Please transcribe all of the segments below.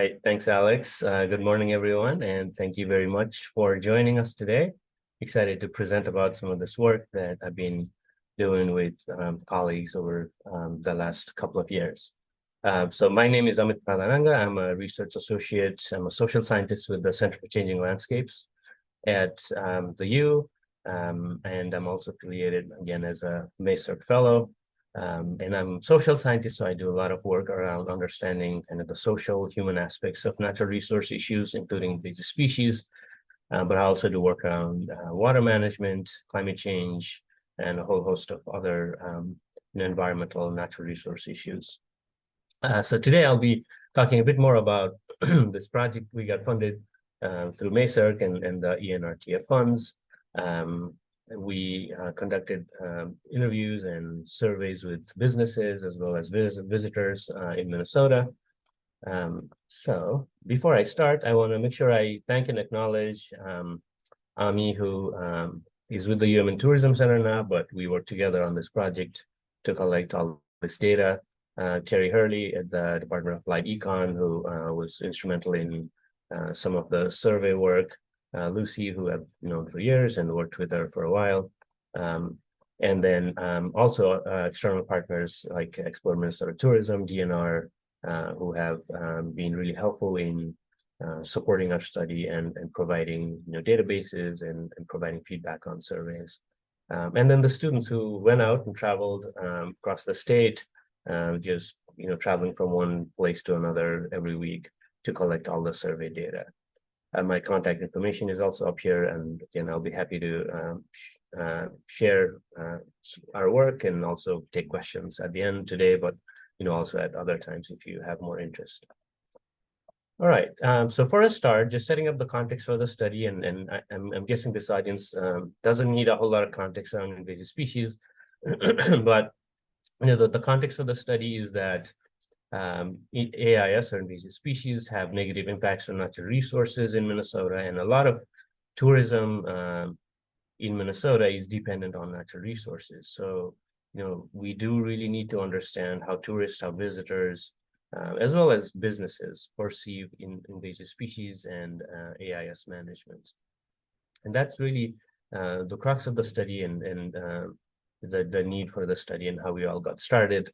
right, thanks, Alex. Good morning, everyone, and thank you very much for joining us today. Excited to present about some of this work that I've been doing with colleagues over the last couple of years. So my name is Amit Pradhananga. I'm a research associate. I'm a social scientist with the Center for Changing Landscapes at the U, and I'm also affiliated again as a MACERC fellow. And I'm a social scientist, so I do a lot of work around understanding kind of the social human aspects of natural resource issues, including invasive species. But I also do work around water management, climate change, and a whole host of other environmental and natural resource issues. So today I'll be talking a bit more about this project we got funded through MACERC and the ENRTF funds. We conducted interviews and surveys with businesses as well as visitors in Minnesota. So before I start, I want to make sure I thank and acknowledge Ami, who is with the Human Tourism Center now, but we work together on this project to collect all this data. Terry Hurley at the Department of Applied Econ, who was instrumental in some of the survey work. Lucy, who I've known for years and worked with her for a while. And then also external partners like Explore Minnesota Tourism, DNR, who have been really helpful in supporting our study and providing databases and providing feedback on surveys. And then the students who went out and traveled across the state, just traveling from one place to another every week to collect all the survey data. My contact information is also up here, and again, I'll be happy to share our work and also take questions at the end today, but also at other times if you have more interest. All right, so for a start, just setting up the context for the study, and I'm guessing this audience doesn't need a whole lot of context around invasive species, but the context for the study is that AIS, or invasive species, have negative impacts on natural resources in Minnesota, and a lot of tourism in Minnesota is dependent on natural resources. So, we do really need to understand how tourists, how visitors, as well as businesses perceive invasive species and AIS management. And that's really the crux of the study and the need for the study and how we all got started.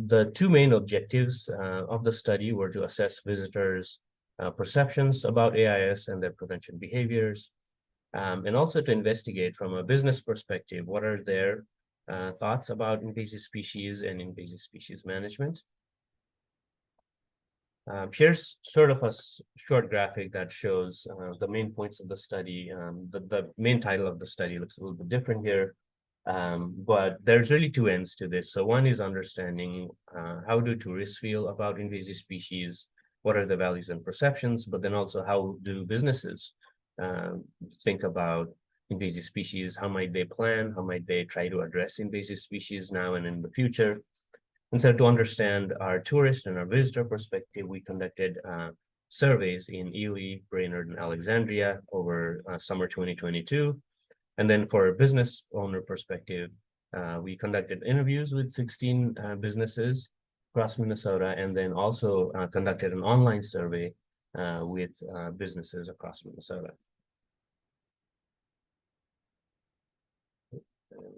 The two main objectives of the study were to assess visitors' perceptions about AIS and their prevention behaviors, and also to investigate from a business perspective, what are their thoughts about invasive species and invasive species management. Here's sort of a short graphic that shows the main points of the study. The main title of the study looks a little bit different here. But there's really two ends to this. So one is understanding how do tourists feel about invasive species, what are the values and perceptions, but then also how do businesses think about invasive species, how might they plan, how might they try to address invasive species now and in the future. And so to understand our tourist and our visitor perspective, we conducted surveys in Ely, Brainerd, and Alexandria over summer 2022. And then for a business owner perspective, we conducted interviews with 16 businesses across Minnesota, and then also conducted an online survey with businesses across Minnesota.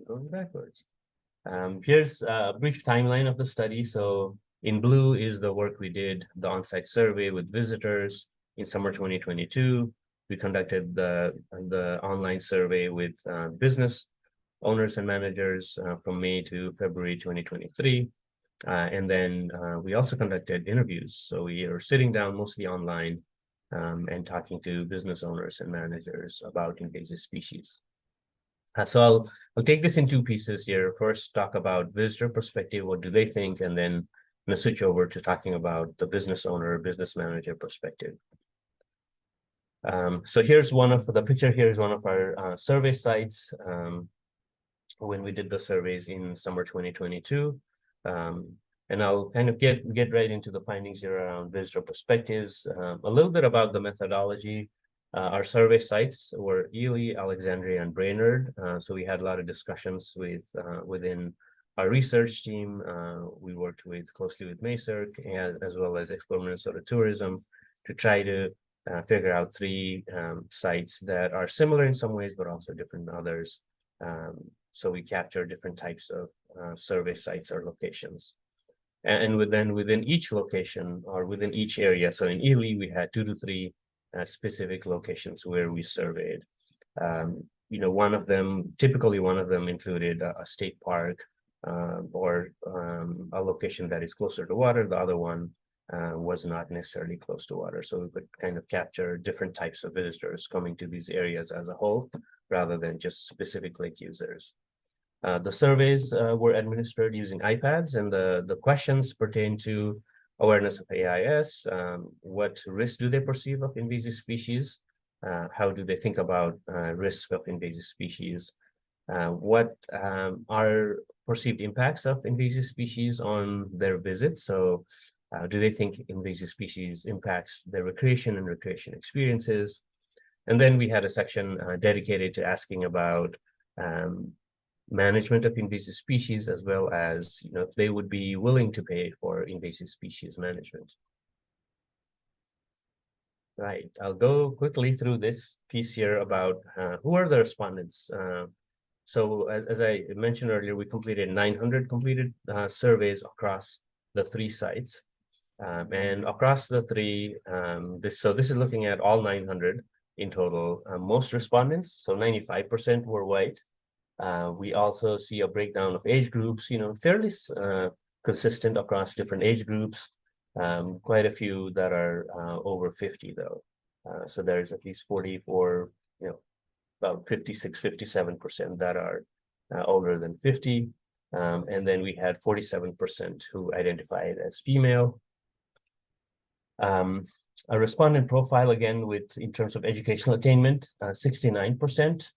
Going backwards. Here's a brief timeline of the study. So in blue is the work we did, the on-site survey with visitors in summer 2022. We conducted the online survey with business owners and managers from May to February 2023. And then we also conducted interviews. So we are sitting down mostly online and talking to business owners and managers about invasive species. So I'll take this in two pieces here. First, talk about visitor perspective, what do they think? And then I'm going to switch over to talking about the business owner, business manager perspective. So here's the picture here is one of our survey sites when we did the surveys in summer 2022. And I'll kind of get right into the findings here around visitor perspectives. A little bit about the methodology. Our survey sites were Ely, Alexandria, and Brainerd. So we had a lot of discussions within our research team, we worked closely with MACERC and as well as Explore Minnesota Tourism to try to figure out three sites that are similar in some ways, but also different in others. So we capture different types of survey sites or locations. And within each location or within each area, so in Ely, we had 2 to 3 specific locations where we surveyed. Typically one of them included a state park or a location that is closer to water. The other one was not necessarily close to water. So we could kind of capture different types of visitors coming to these areas as a whole, rather than just specific lake users. The surveys were administered using iPads, and the questions pertain to awareness of AIS, what risks do they perceive of invasive species, how do they think about risk of invasive species, what are perceived impacts of invasive species on their visits. So do they think invasive species impacts their recreation and recreation experiences? And then we had a section dedicated to asking about management of invasive species, as well as if they would be willing to pay for invasive species management. Right, I'll go quickly through this piece here about who are the respondents. So as I mentioned earlier, we completed 900 completed surveys across the 3 sites. And across the 3, this is looking at all 900 in total. Most respondents, so 95% were white. We also see a breakdown of age groups, fairly consistent across different age groups. Quite a few that are over 50 though. So there's at least 44, about 56, 57% that are older than 50. And then we had 47% who identified as female. A respondent profile, again, in terms of educational attainment, 69%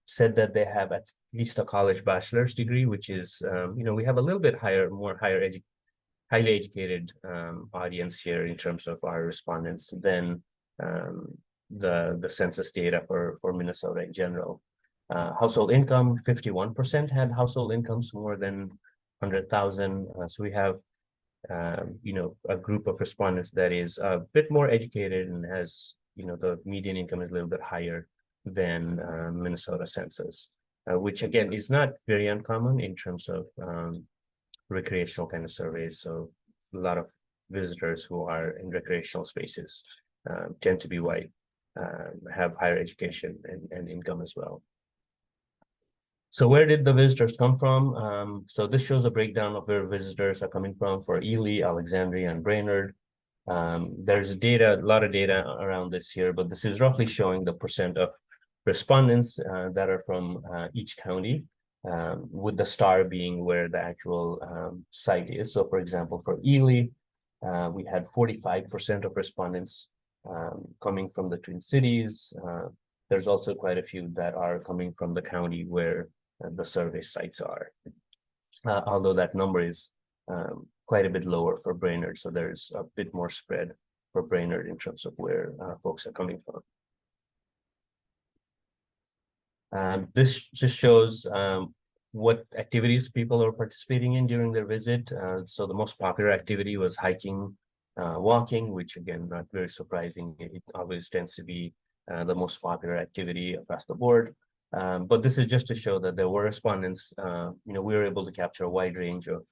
said that they have at least a college bachelor's degree, which is, we have a little bit highly educated audience here in terms of our respondents than the census data for Minnesota in general. Household income, 51% had household incomes more than 100,000. So we have a group of respondents that is a bit more educated and has, the median income is a little bit higher than Minnesota census, which again is not very uncommon in terms of recreational kind of surveys. So a lot of visitors who are in recreational spaces tend to be white, have higher education and income as well. So where did the visitors come from? So this shows a breakdown of where visitors are coming from for Ely, Alexandria, and Brainerd. There's a lot of data around this here, but this is roughly showing the percent of respondents that are from each county, with the star being where the actual site is. So for example, for Ely, we had 45% of respondents coming from the Twin Cities. There's also quite a few that are coming from the county where the survey sites are, although that number is quite a bit lower for Brainerd. So there's a bit more spread for Brainerd in terms of where folks are coming from. This just shows what activities people are participating in during their visit. So the most popular activity was hiking, walking, which again, not very surprising. It always tends to be the most popular activity across the board. But this is just to show that there were respondents. We were able to capture a wide range of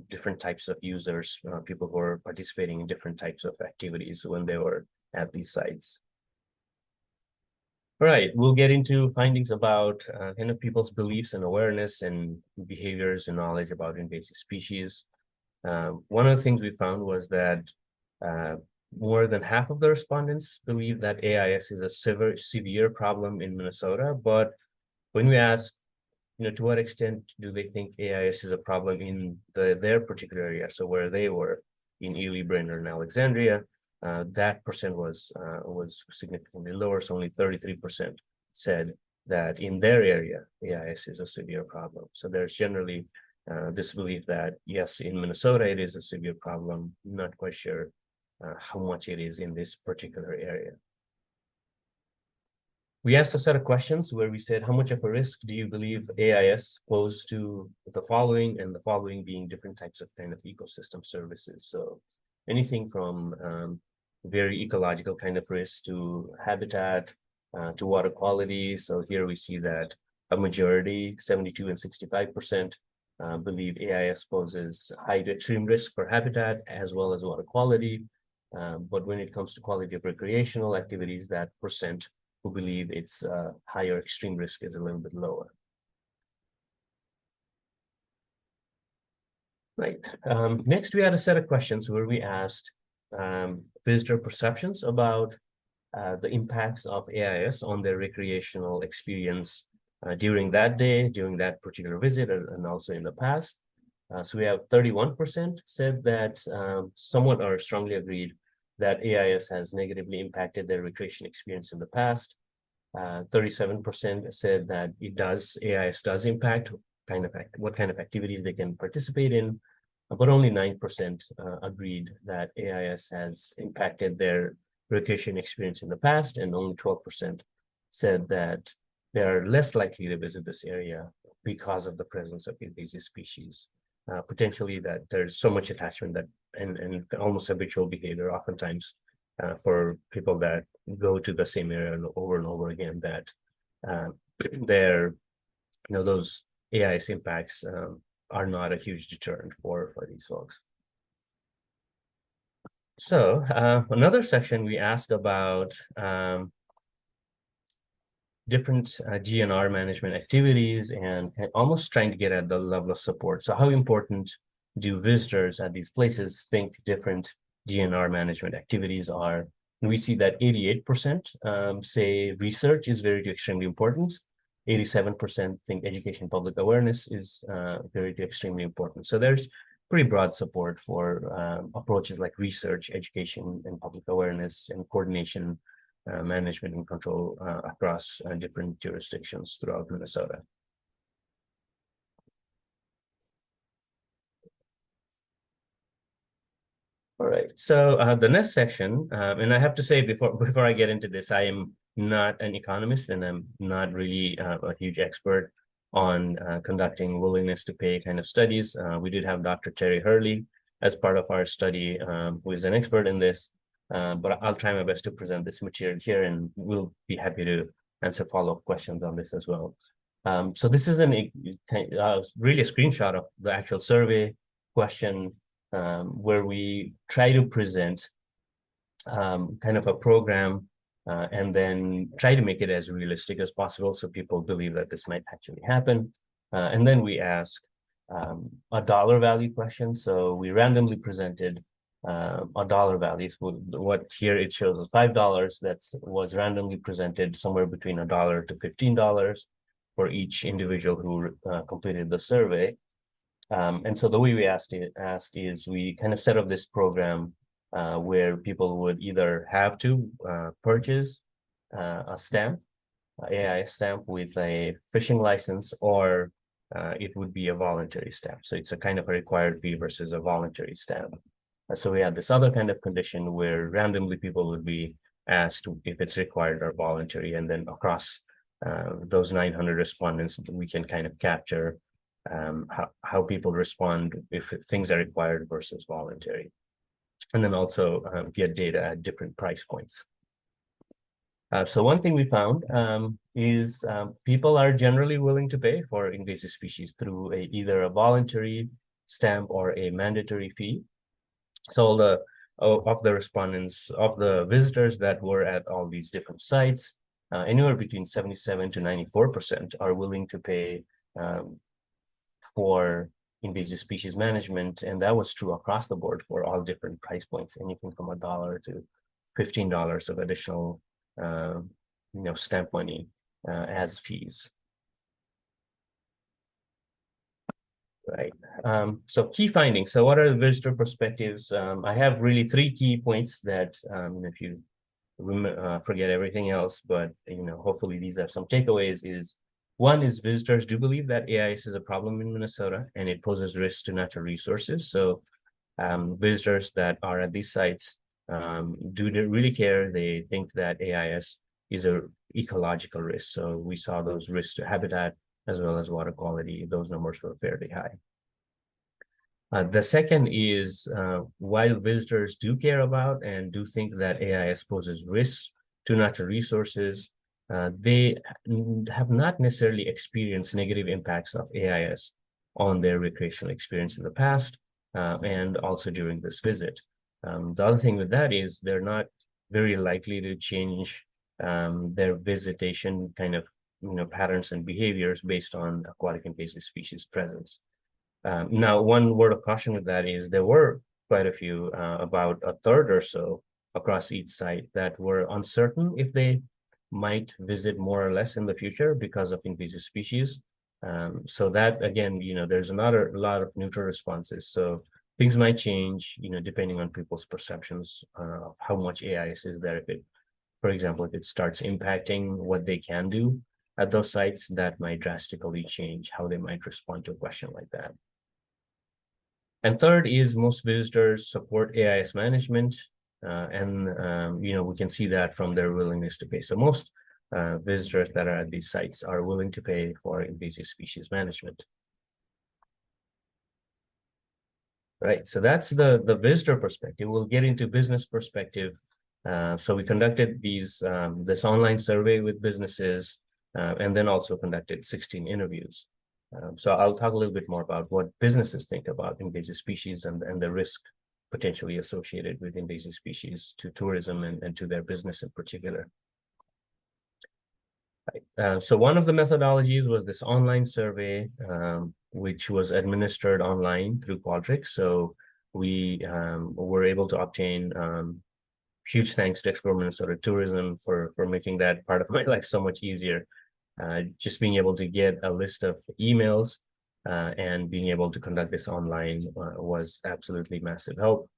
different types of users, people who are participating in different types of activities when they were at these sites. All right, we'll get into findings about kind of people's beliefs and awareness and behaviors and knowledge about invasive species. One of the things we found was that more than half of the respondents believe that AIS is a severe problem in Minnesota. But when we ask, to what extent do they think AIS is a problem in their particular area, so where they were in Ely, Brainerd, and Alexandria, that percent was significantly lower. So only 33% said that in their area, AIS is a severe problem. So there's generally this belief that, yes, in Minnesota, it is a severe problem. Not quite sure how much it is in this particular area. We asked a set of questions where we said, how much of a risk do you believe AIS pose to the following, and the following being different types of kind of ecosystem services. So anything from very ecological kind of risks to habitat, to water quality. So here we see that a majority, 72 and 65%, believe AIS poses high to extreme risk for habitat as well as water quality. But when it comes to quality of recreational activities, that percent who believe it's higher extreme risk is a little bit lower. Right. Next, we had a set of questions where we asked visitor perceptions about the impacts of AIS on their recreational experience during that day, during that particular visit, and also in the past. So we have 31% said that somewhat or strongly agreed that AIS has negatively impacted their recreation experience in the past. 37% said that AIS does impact what kind of activities they can participate in, but only 9% agreed that AIS has impacted their recreation experience in the past, and only 12% said that they are less likely to visit this area because of the presence of invasive species. Potentially that there's so much attachment that and almost habitual behavior oftentimes for people that go to the same area and over again, that their those AIS impacts are not a huge deterrent for these folks. So another section we asked about different GNR management activities and almost trying to get at the level of support. So how important do visitors at these places think different GNR management activities are? And we see that 88% say research is very extremely important. 87% think education public awareness is very extremely important. So there's pretty broad support for approaches like research, education, and public awareness, and coordination, management, and control across different jurisdictions throughout Minnesota. All right, so the next section, and I have to say before I get into this, I am not an economist, and I'm not really a huge expert on conducting willingness to pay kind of studies. We did have Dr. Terry Hurley as part of our study, who is an expert in this, but I'll try my best to present this material here, and we'll be happy to answer follow-up questions on this as well. So this is really a screenshot of the actual survey question, where we try to present kind of a program and then try to make it as realistic as possible so people believe that this might actually happen. And then we ask a dollar value question. So we randomly presented a dollar value. So what here it shows is $5 that was randomly presented somewhere between $1 to $15 for each individual who completed the survey. And so the way we asked is we kind of set up this program where people would either have to purchase a stamp, AIS stamp with a fishing license, or it would be a voluntary stamp. So it's a kind of a required fee versus a voluntary stamp. So we had this other kind of condition where randomly people would be asked if it's required or voluntary, and then across those 900 respondents, we can kind of capture how people respond if things are required versus voluntary, and then also get data at different price points. So one thing we found is people are generally willing to pay for invasive species through either a voluntary stamp or a mandatory fee. So all of the respondents, of the visitors that were at all these different sites, anywhere between 77 to 94% are willing to pay for invasive species management, and that was true across the board for all different price points, anything from $1 to $15 of additional, stamp money as fees. Right. So key findings. So what are the visitor perspectives? I have really three key points that, if you forget everything else, but hopefully these are some takeaways. One is visitors do believe that AIS is a problem in Minnesota and it poses risks to natural resources. So visitors that are at these sites do really care. They think that AIS is a ecological risk. So we saw those risks to habitat as well as water quality. Those numbers were fairly high. The second is while visitors do care about and do think that AIS poses risks to natural resources, they have not necessarily experienced negative impacts of AIS on their recreational experience in the past and also during this visit. The other thing with that is they're not very likely to change their visitation kind of patterns and behaviors based on aquatic invasive species presence. Now, one word of caution with that is there were quite a few, about a third or so across each site that were uncertain if they might visit more or less in the future because of invasive species. So that, again, there's not a lot of neutral responses. So things might change, depending on people's perceptions of how much AIS is there. For example, if it starts impacting what they can do at those sites, that might drastically change how they might respond to a question like that. And third is most visitors support AIS management, we can see that from their willingness to pay. So most visitors that are at these sites are willing to pay for invasive species management. Right, so that's the visitor perspective. We'll get into business perspective. So we conducted this online survey with businesses, and then also conducted 16 interviews. So I'll talk a little bit more about what businesses think about invasive species and the risk potentially associated with invasive species to tourism and to their business in particular. So one of the methodologies was this online survey, which was administered online through Qualtrics. So we were able to obtain huge thanks to Explore Minnesota Tourism for making that part of my life so much easier. Just being able to get a list of emails and being able to conduct this online was absolutely massive help.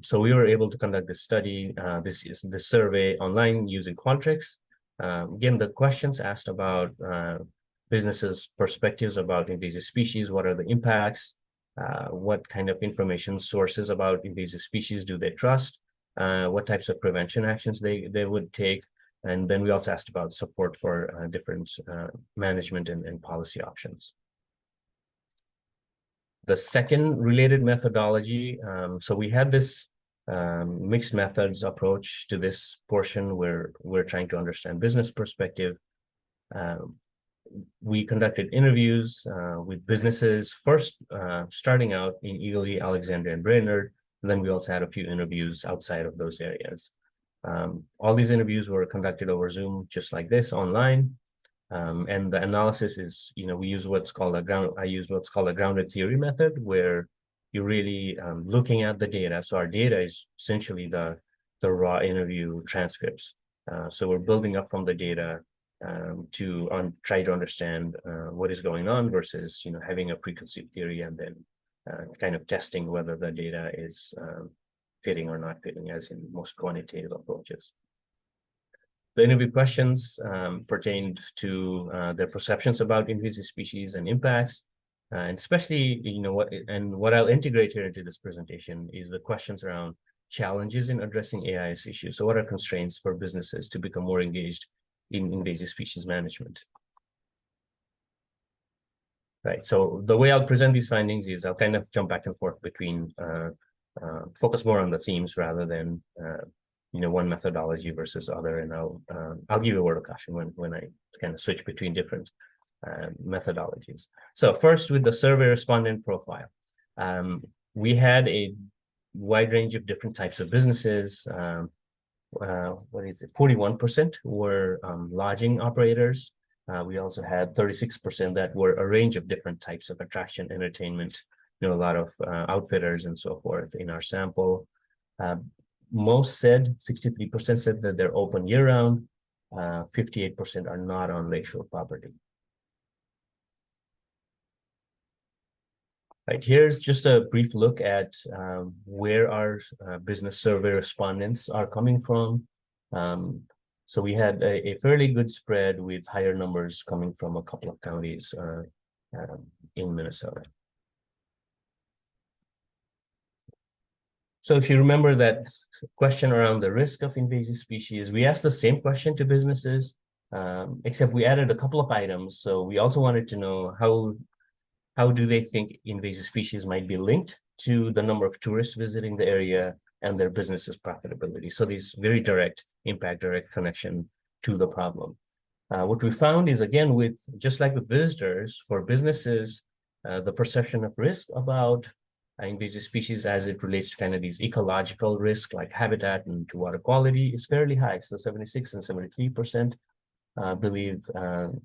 So we were able to conduct this study, this survey online using Qualtrics. Again, the questions asked about businesses' perspectives about invasive species, what are the impacts, what kind of information sources about invasive species do they trust, what types of prevention actions they would take. And then we also asked about support for different management and policy options. The second related methodology, so we had this mixed methods approach to this portion where we're trying to understand business perspective. We conducted interviews with businesses, first starting out in Ely, Alexandria, and Brainerd. And then we also had a few interviews outside of those areas. All these interviews were conducted over Zoom, just like this, online. And the analysis is, we use I use what's called a grounded theory method, where you're really looking at the data. So our data is essentially the raw interview transcripts. So we're building up from the data to try to understand what is going on versus, having a preconceived theory and then kind of testing whether the data is fitting or not fitting, as in most quantitative approaches. The interview questions pertained to their perceptions about invasive species and impacts, and especially, what I'll integrate here into this presentation is the questions around challenges in addressing AIS issues. So what are constraints for businesses to become more engaged in invasive species management? Right, so the way I'll present these findings is I'll kind of jump back and forth between focus more on the themes rather than one methodology versus other, and I'll give you a word of caution when I kind of switch between different methodologies. So first, with the survey respondent profile, we had a wide range of different types of businesses. 41% were lodging operators. We also had 36% that were a range of different types of attraction, entertainment, a lot of outfitters and so forth in our sample. Most 63% said that they're open year-round. 58% are not on lakeshore property. Right, here's just a brief look at where our business survey respondents are coming from. So we had a fairly good spread with higher numbers coming from a couple of counties in Minnesota. So if you remember that question around the risk of invasive species, we asked the same question to businesses, except we added a couple of items. So we also wanted to know how do they think invasive species might be linked to the number of tourists visiting the area and their business's profitability. So these very direct impact, direct connection to the problem. What we found is, again, just like with visitors, for businesses, the perception of risk about invasive species as it relates to kind of these ecological risks like habitat and to water quality is fairly high. So 76 and 73% believe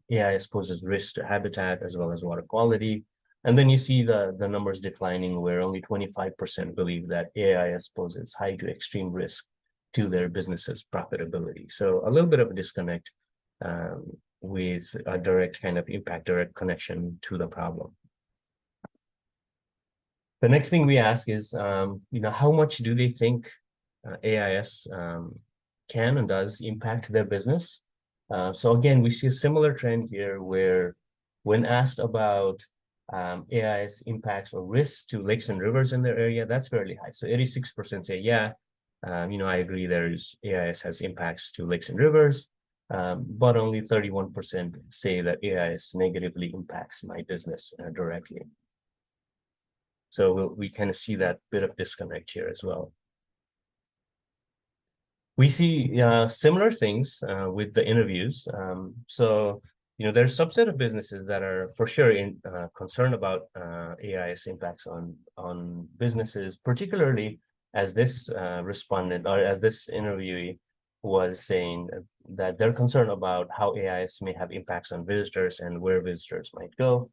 AIS poses risk to habitat as well as water quality. And then you see the numbers declining, where only 25% believe that AIS poses high to extreme risk to their business's profitability. So a little bit of a disconnect with a direct kind of impact, direct connection to the problem. The next thing we ask is, how much do they think AIS can and does impact their business? So again, we see a similar trend here where when asked about AIS impacts or risks to lakes and rivers in their area, that's fairly high. So 86% say, yeah, I agree AIS has impacts to lakes and rivers, but only 31% say that AIS negatively impacts my business directly. So we kind of see that bit of disconnect here as well. We see similar things with the interviews. So there's a subset of businesses that are for sure concerned about AIS impacts on businesses, particularly as this respondent or as this interviewee was saying that they're concerned about how AIS may have impacts on visitors and where visitors might go.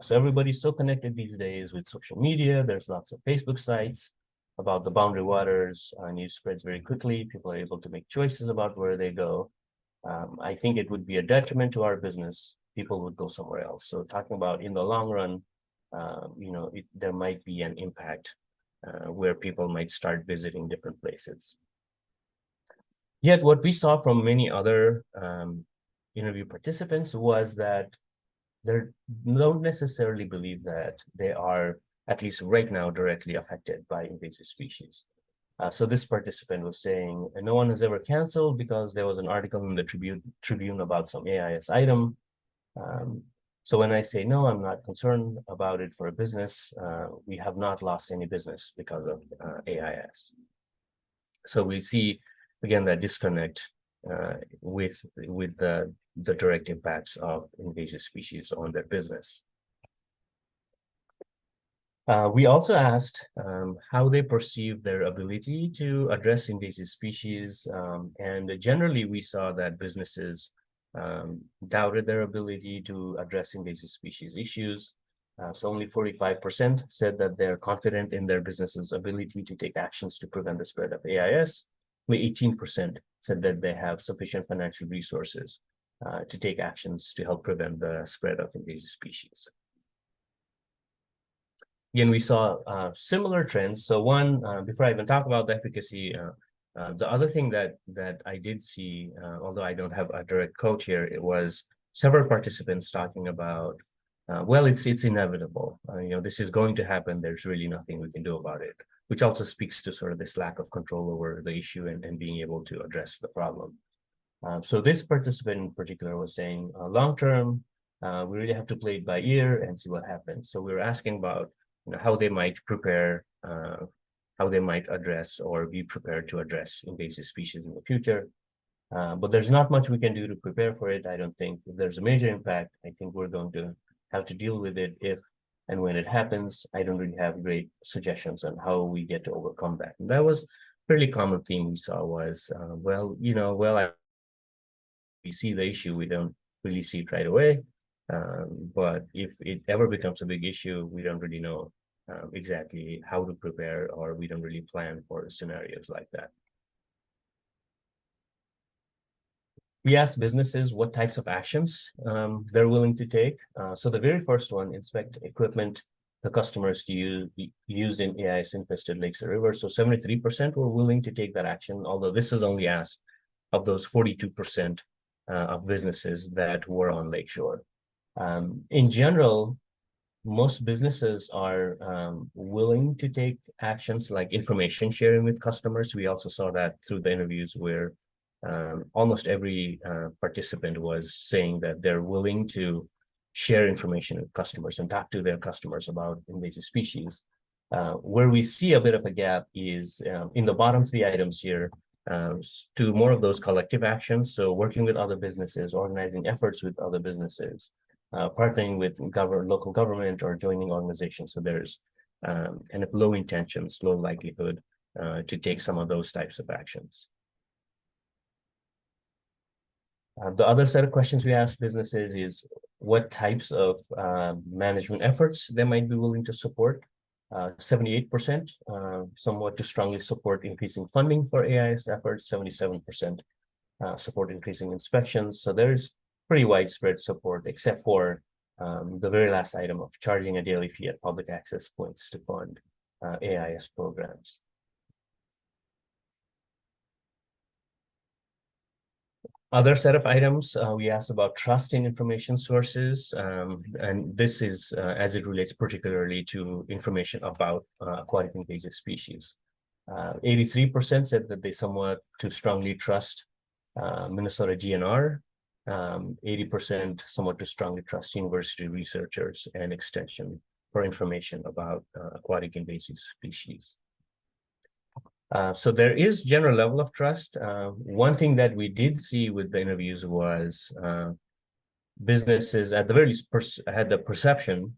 So everybody's so connected these days with social media. There's lots of Facebook sites about the boundary waters. News spreads very quickly. People are able to make choices about where they go. I think it would be a detriment to our business. People would go somewhere else. So talking about in the long run, there might be an impact where people might start visiting different places. Yet what we saw from many other interview participants was that they don't necessarily believe that they are, at least right now, directly affected by invasive species. So this participant was saying, no one has ever canceled because there was an article in the Tribune about some AIS item. So when I say, no, I'm not concerned about it for a business, we have not lost any business because of AIS. So we see, again, that disconnect with the direct impacts of invasive species on their business. We also asked how they perceive their ability to address invasive species, and generally we saw that businesses doubted their ability to address invasive species issues. So only 45% said that they're confident in their business's ability to take actions to prevent the spread of AIS. Only 18% said that they have sufficient financial resources to take actions to help prevent the spread of invasive species. Again, we saw similar trends. So one, before I even talk about the efficacy, the other thing that I did see, although I don't have a direct quote here, it was several participants talking about, well, it's inevitable. This is going to happen. There's really nothing we can do about it, which also speaks to sort of this lack of control over the issue and being able to address the problem. So this participant in particular was saying, long term, we really have to play it by ear and see what happens. So we were asking about how they might prepare, how they might address or be prepared to address invasive species in the future. But there's not much we can do to prepare for it. I don't think if there's a major impact, I think we're going to have to deal with it if and when it happens. I don't really have great suggestions on how we get to overcome that. And that was a fairly common theme we saw was, we see the issue, we don't really see it right away. But if it ever becomes a big issue, we don't really know exactly how to prepare, or we don't really plan for scenarios like that. We asked businesses what types of actions they're willing to take. So the very first one, inspect equipment the customers used in AIS-infested lakes or rivers. So 73% were willing to take that action, although this is only asked of those 42% of businesses that were on lakeshore. In general, most businesses are willing to take actions like information sharing with customers. We also saw that through the interviews where almost every participant was saying that they're willing to share information with customers and talk to their customers about invasive species. Where we see a bit of a gap is in the bottom three items here, to more of those collective actions. So working with other businesses, organizing efforts with other businesses, partnering with local government or joining organizations. So there's kind of low intentions, low likelihood to take some of those types of actions. The other set of questions we ask businesses is what types of management efforts they might be willing to support. 78% somewhat to strongly support increasing funding for AIS efforts, 77% support increasing inspections. So there's pretty widespread support, except for the very last item of charging a daily fee at public access points to fund AIS programs. Other set of items, we asked about trust in information sources, and this is as it relates particularly to information about aquatic invasive species. 83% said that they somewhat too strongly trust Minnesota GNR, 80% somewhat too strongly trust university researchers and extension for information about aquatic invasive species. So there is general level of trust. One thing that we did see with the interviews was businesses at the very least had the perception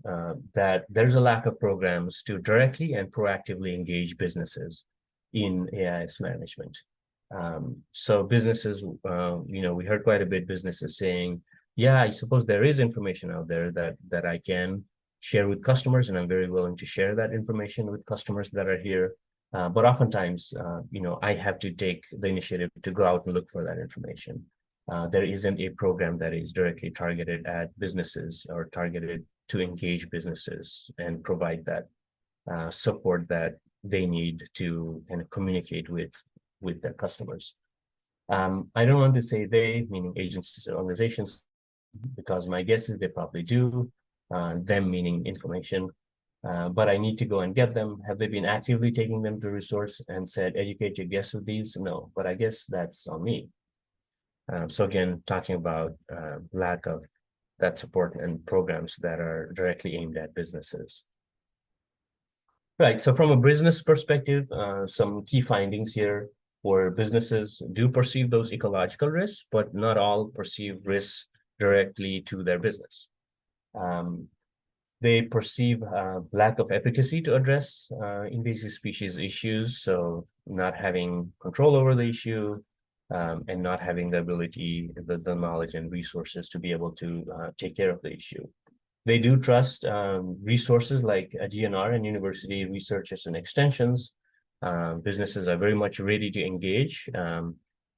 that there's a lack of programs to directly and proactively engage businesses in AIS management. So businesses, we heard quite a bit businesses saying, yeah, I suppose there is information out there that I can share with customers, and I'm very willing to share that information with customers that are here. But oftentimes, I have to take the initiative to go out and look for that information. There isn't a program that is directly targeted at businesses or targeted to engage businesses and provide that support that they need to kind of communicate with their customers. I don't want to say they, meaning agencies or organizations, because my guess is they probably do, them meaning information. But I need to go and get them. Have they been actively taking them to resource and said, educate your guests with these? No, but I guess that's on me. So again, talking about lack of that support and programs that are directly aimed at businesses. Right, so from a business perspective, some key findings here where businesses do perceive those ecological risks, but not all perceive risks directly to their business. They perceive lack of efficacy to address invasive species issues, so not having control over the issue and not having the ability, the knowledge and resources to be able to take care of the issue. They do trust resources like a GNR and university researchers and extensions. Businesses are very much ready to engage,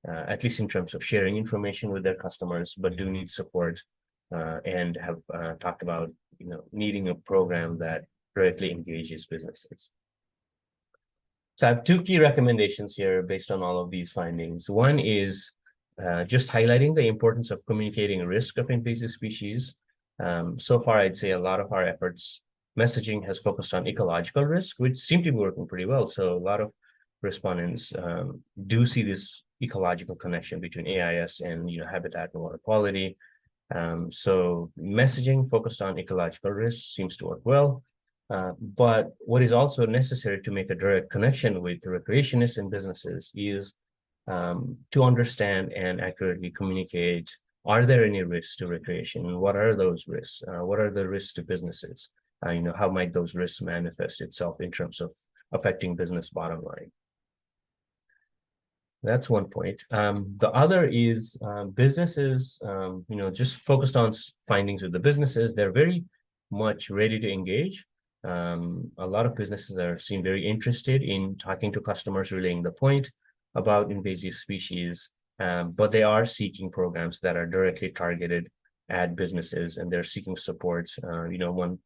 at least in terms of sharing information with their customers, but do need support and have talked about needing a program that directly engages businesses. So I have two key recommendations here based on all of these findings. One is just highlighting the importance of communicating risk of invasive species. So far, I'd say a lot of our efforts, messaging has focused on ecological risk, which seem to be working pretty well. So a lot of respondents do see this ecological connection between AIS and habitat and water quality. So messaging focused on ecological risks seems to work well. But what is also necessary to make a direct connection with the recreationists and businesses is to understand and accurately communicate, are there any risks to recreation? What are those risks? What are the risks to businesses? How might those risks manifest itself in terms of affecting business bottom line? That's one point. The other is businesses, just focused on findings with the businesses. They're very much ready to engage. A lot of businesses seem very interested in talking to customers, relaying the point about invasive species, but they are seeking programs that are directly targeted at businesses, and they're seeking support. One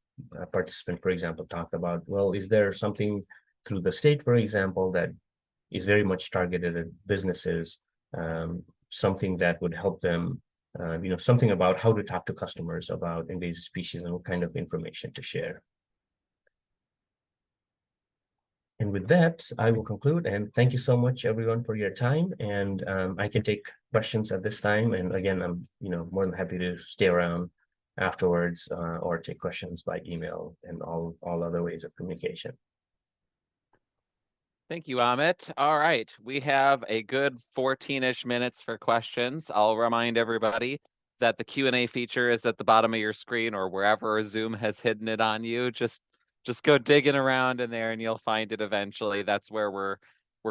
participant, for example, talked about, well, is there something through the state, for example, that is very much targeted at businesses, something that would help them something about how to talk to customers about invasive species and what kind of information to share. And with that, I will conclude, and thank you so much, everyone, for your time. And I can take questions at this time. And again, I'm more than happy to stay around afterwards or take questions by email and all other ways of communication. Thank you, Amit. All right, we have a good 14-ish minutes for questions. I'll remind everybody that the Q&A feature is at the bottom of your screen or wherever Zoom has hidden it on you. Just go digging around in there and you'll find it eventually. That's where we're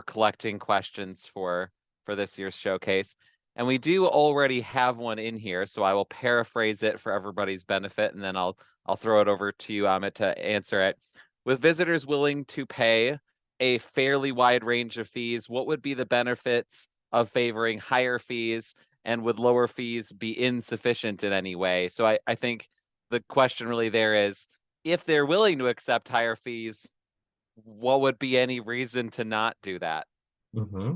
collecting questions for this year's showcase. And we do already have one in here, so I will paraphrase it for everybody's benefit, and then I'll throw it over to you, Amit, to answer it. With visitors willing to pay a fairly wide range of fees, what would be the benefits of favoring higher fees, and would lower fees be insufficient in any way? So I think the question really there is, if they're willing to accept higher fees, what would be any reason to not do that? Mm-hmm.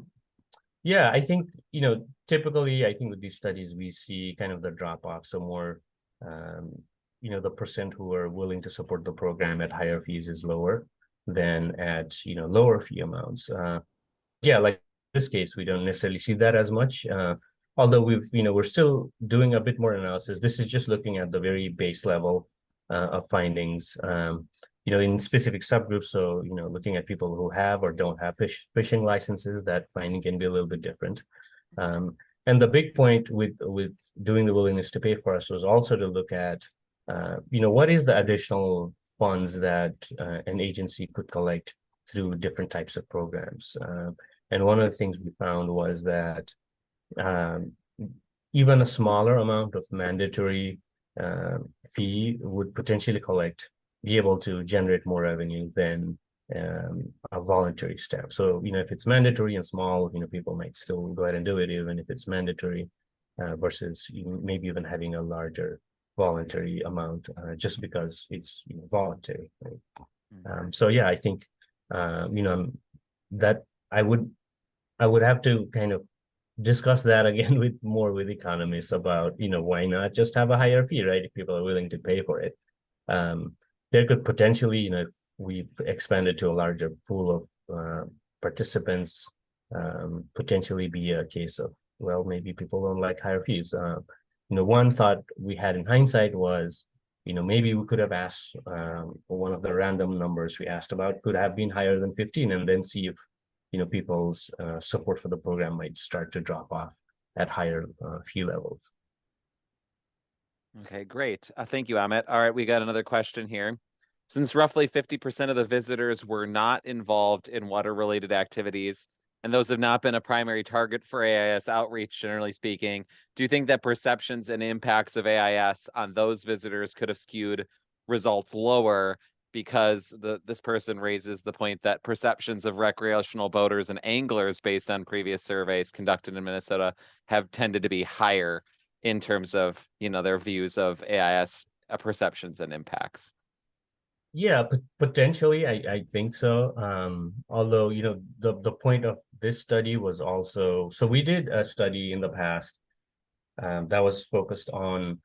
Yeah, I think, typically, I think with these studies, we see kind of the drop off. So more, the percent who are willing to support the program at higher fees is lower than at, lower fee amounts. Yeah, like in this case, we don't necessarily see that as much. Although we're still doing a bit more analysis. This is just looking at the very base level of findings. In specific subgroups. So, looking at people who have or don't have fishing licenses, that finding can be a little bit different. And the big point with doing the willingness to pay for us was also to look at, what is the additional funds that an agency could collect through different types of programs. And one of the things we found was that even a smaller amount of mandatory fee would potentially be able to generate more revenue than a voluntary step. So, if it's mandatory and small, people might still go ahead and do it, even if it's mandatory, versus maybe even having a larger voluntary amount just because it's voluntary. Right? Mm-hmm. So yeah, I think that I would have to kind of discuss that again with economists about why not just have a higher fee, right? If people are willing to pay for it. There could potentially, if we expanded to a larger pool of participants, potentially be a case of, well, maybe people don't like higher fees. One thought we had in hindsight was, maybe we could have asked one of the random numbers we asked about could have been higher than 15, and then see if, people's support for the program might start to drop off at higher fee levels. Okay, great. Thank you, Amit. All right, we got another question here. Since roughly 50% of the visitors were not involved in water-related activities, and those have not been a primary target for AIS outreach, generally speaking, do you think that perceptions and impacts of AIS on those visitors could have skewed results lower? Because this person raises the point that perceptions of recreational boaters and anglers based on previous surveys conducted in Minnesota have tended to be higher in terms of, their views of AIS perceptions and impacts. Yeah, potentially, I think so. Although, the point of this study was also, so we did a study in the past that was focused on,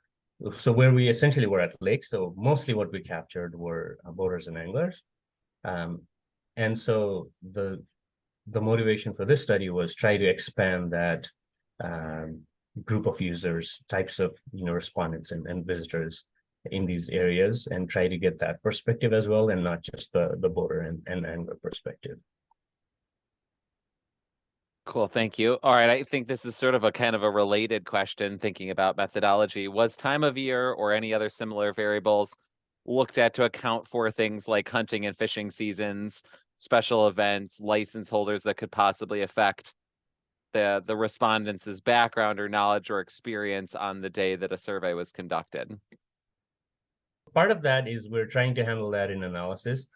so where we essentially were at lakes. So mostly what we captured were boaters and anglers. And so the motivation for this study was try to expand that group of users, types of, respondents and visitors in these areas, and try to get that perspective as well, and not just the boater and angler perspective. Cool, thank you. All right, I think this is sort of a kind of a related question, thinking about methodology. Was time of year or any other similar variables looked at to account for things like hunting and fishing seasons, special events, license holders that could possibly affect the respondents' background or knowledge or experience on the day that a survey was conducted? Part of that is we're trying to handle that in analysis,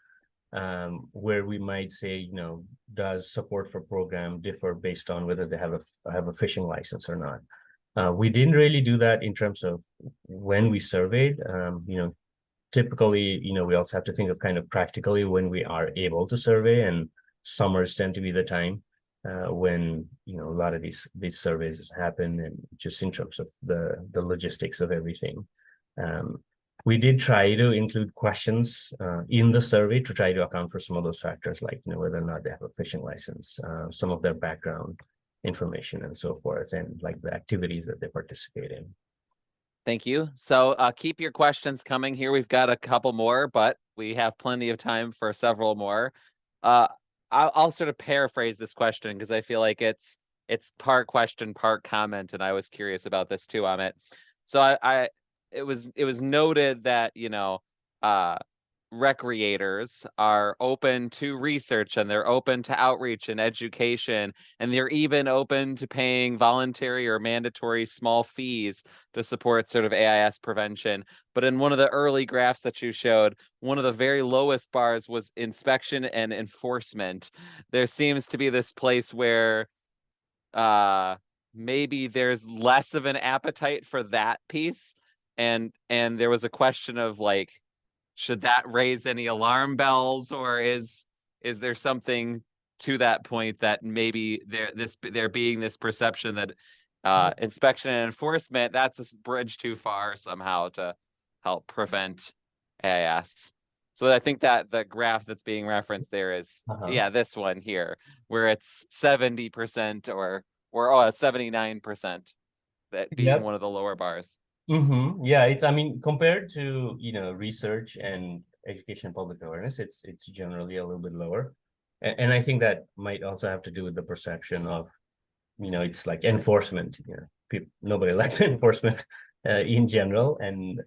where we might say, does support for program differ based on whether they have a fishing license or not? We didn't really do that in terms of when we surveyed. Typically, we also have to think of kind of practically when we are able to survey, and summers tend to be the time. when a lot of these surveys happen, and just in terms of the logistics of everything. We did try to include questions in the survey to try to account for some of those factors, like whether or not they have a fishing license, some of their background information, and so forth, and like the activities that they participate in. Thank you. So keep your questions coming here. We've got a couple more, but we have plenty of time for several more. I'll sort of paraphrase this question because I feel like it's part question, part comment, and I was curious about this too, Amit. So it was noted that recreators are open to research and they're open to outreach and education, and they're even open to paying voluntary or mandatory small fees to support sort of AIS prevention. But in one of the early graphs that you showed, one of the very lowest bars was inspection and enforcement. There seems to be this place where maybe there's less of an appetite for that piece. And there was a question of like, should that raise any alarm bells, or is there something to that point that maybe there being this perception that inspection and enforcement, that's a bridge too far somehow to help prevent AIS? So I think that the graph that's being referenced there is this one here, where it's 70% or 79%, that being one of the lower bars. Yeah, I mean, compared to research and education, public awareness, it's generally a little bit lower, and I think that might also have to do with the perception of it's like enforcement. Nobody likes enforcement in general, and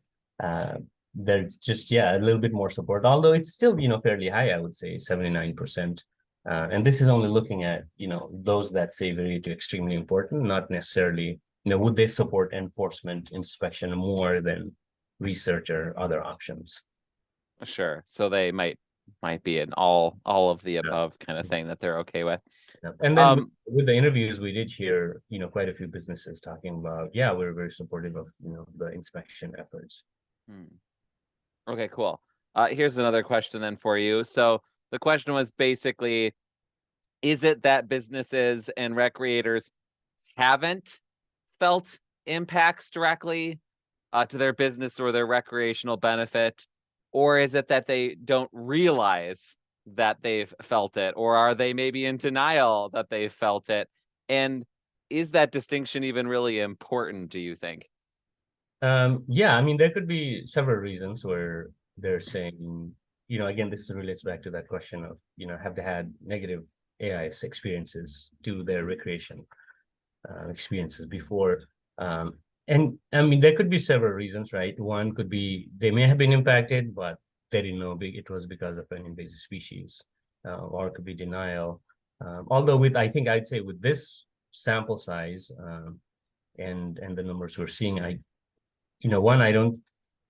there's just a little bit more support, although it's still fairly high. I would say 79%, and this is only looking at those that say very to extremely important, not necessarily would they support enforcement inspection more than research or other options. Sure. So they might be an all of the above kind of thing that they're okay with. And then with the interviews, we did hear quite a few businesses talking about we're very supportive of the inspection efforts. Okay, cool. Here's another question then for you. So the question was basically, is it that businesses and recreators haven't felt impacts directly to their business or their recreational benefit, or is it that they don't realize that they've felt it, or are they maybe in denial that they've felt it? And is that distinction even really important, do you think? Yeah, I mean, there could be several reasons where they're saying, again, this relates back to that question of, have they had negative AIS experiences to their recreation experiences before. And I mean, there could be several reasons, right? One could be they may have been impacted, but they didn't know it was because of an invasive species, or it could be denial. Although I think I'd say with this sample size and the numbers we're seeing, I don't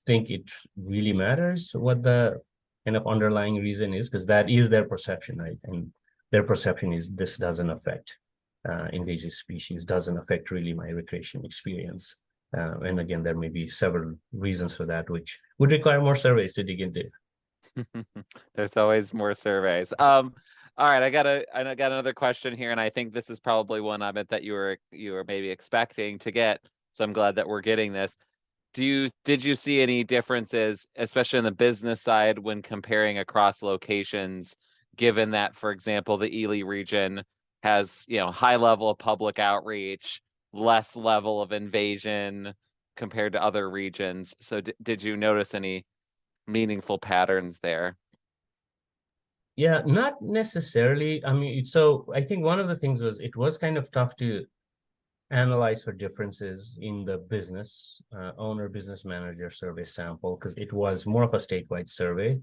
think it really matters what the kind of underlying reason is, because that is their perception, right? And their perception is this doesn't affect invasive species, doesn't affect really my recreation experience. And again, there may be several reasons for that, which would require more surveys to dig into. There's always more surveys. All right, I got another question here, and I think this is probably one, Amit, that you were maybe expecting to get. So I'm glad that we're getting this. Did you see any differences, especially on the business side, when comparing across locations, given that, for example, the Ely region has high level of public outreach, less level of invasion compared to other regions? So did you notice any meaningful patterns there? Yeah, not necessarily. I mean, so I think one of the things was it was kind of tough to analyze for differences in the business owner, business manager survey sample, because it was more of a statewide survey.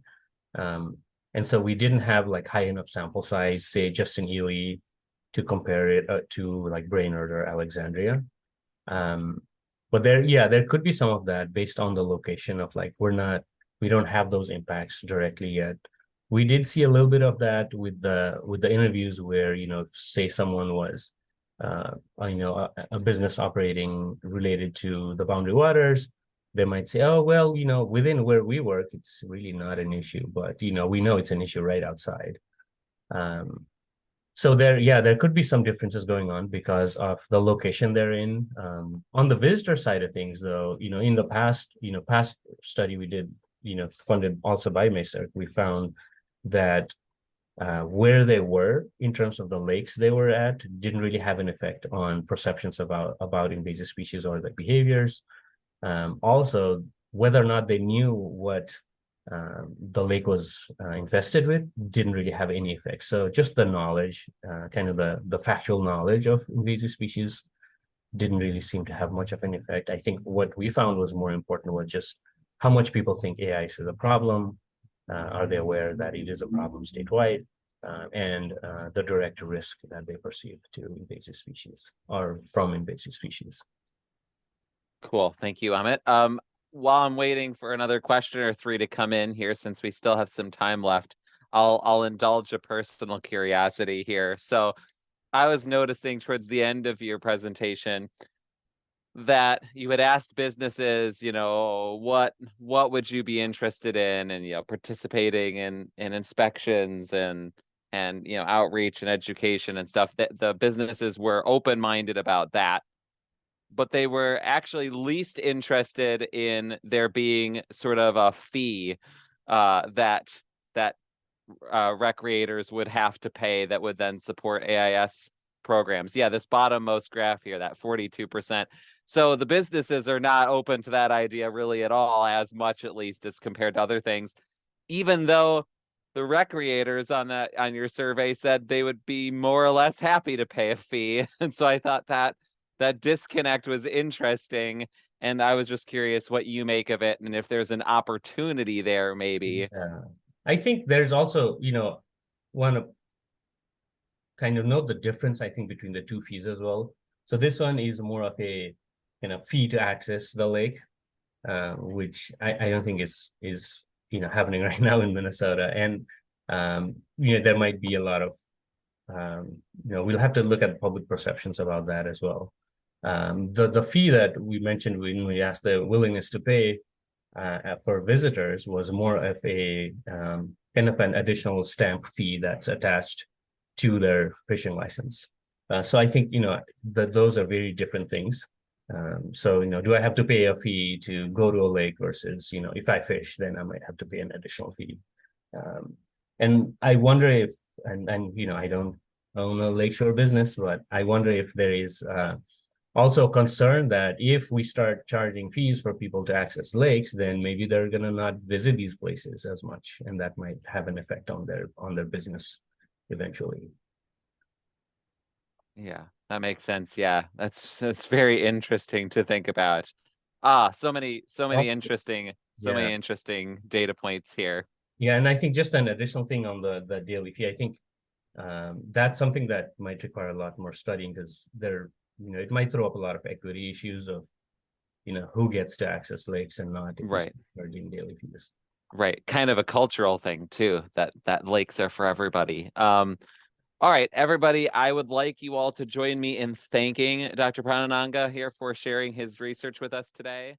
And so we didn't have like high enough sample size, say just in Ely, to compare it to like Brainerd or Alexandria. But there could be some of that based on the location of like we don't have those impacts directly yet. We did see a little bit of that with the interviews where say someone was a business operating related to the boundary waters. They might say, oh well, within where we work it's really not an issue, but we know it's an issue right outside. So there could be some differences going on because of the location they're in. On the visitor side of things, though, in the past study we did, funded also by MESAC, we found that where they were in terms of the lakes they were at didn't really have an effect on perceptions about invasive species or the behaviors. Also, whether or not they knew what the lake was infested with didn't really have any effect. So just the knowledge, kind of the factual knowledge of invasive species didn't really seem to have much of an effect. I think what we found was more important was just how much people think AI is a problem. Are they aware that it is a problem statewide? And the direct risk that they perceive to invasive species or from invasive species. Cool. Thank you, Amit. While I'm waiting for another question or three to come in here, since we still have some time left, I'll indulge a personal curiosity here. So I was noticing towards the end of your presentation that you had asked businesses, what would you be interested in, and participating in inspections and outreach and education and stuff. That the businesses were open-minded about that, but they were actually least interested in there being sort of a fee that recreators would have to pay that would then support AIS programs. Yeah, this bottommost graph here, that 42%. So the businesses are not open to that idea really at all, as much at least as compared to other things, even though the recreators on your survey said they would be more or less happy to pay a fee. And so I thought that disconnect was interesting, and I was just curious what you make of it and if there's an opportunity there maybe. I think there's also, want to kind of note the difference, I think, between the two fees as well. So this one is more of a fee to access the lake, which I don't think is happening right now in Minnesota. And there might be a lot of we'll have to look at public perceptions about that as well. The fee that we mentioned when we asked the willingness to pay for visitors was more of a kind of an additional stamp fee that's attached to their fishing license. So I think that those are very different things. So do I have to pay a fee to go to a lake versus if I fish, then I might have to pay an additional fee. And I wonder if, and I don't own a lakeshore business, but I wonder if there is also concern that if we start charging fees for people to access lakes, then maybe they're gonna not visit these places as much, and that might have an effect on their business eventually. Yeah, that makes sense. Yeah, that's very interesting to think about. So many interesting Yeah. data points here. Yeah, and I think just an additional thing on the daily fee, I think that's something that might require a lot more studying because it might throw up a lot of equity issues of who gets to access lakes and not if Right. charging daily fees. Right. Kind of a cultural thing too, that lakes are for everybody. All right, everybody, I would like you all to join me in thanking Dr. Pradhananga here for sharing his research with us today.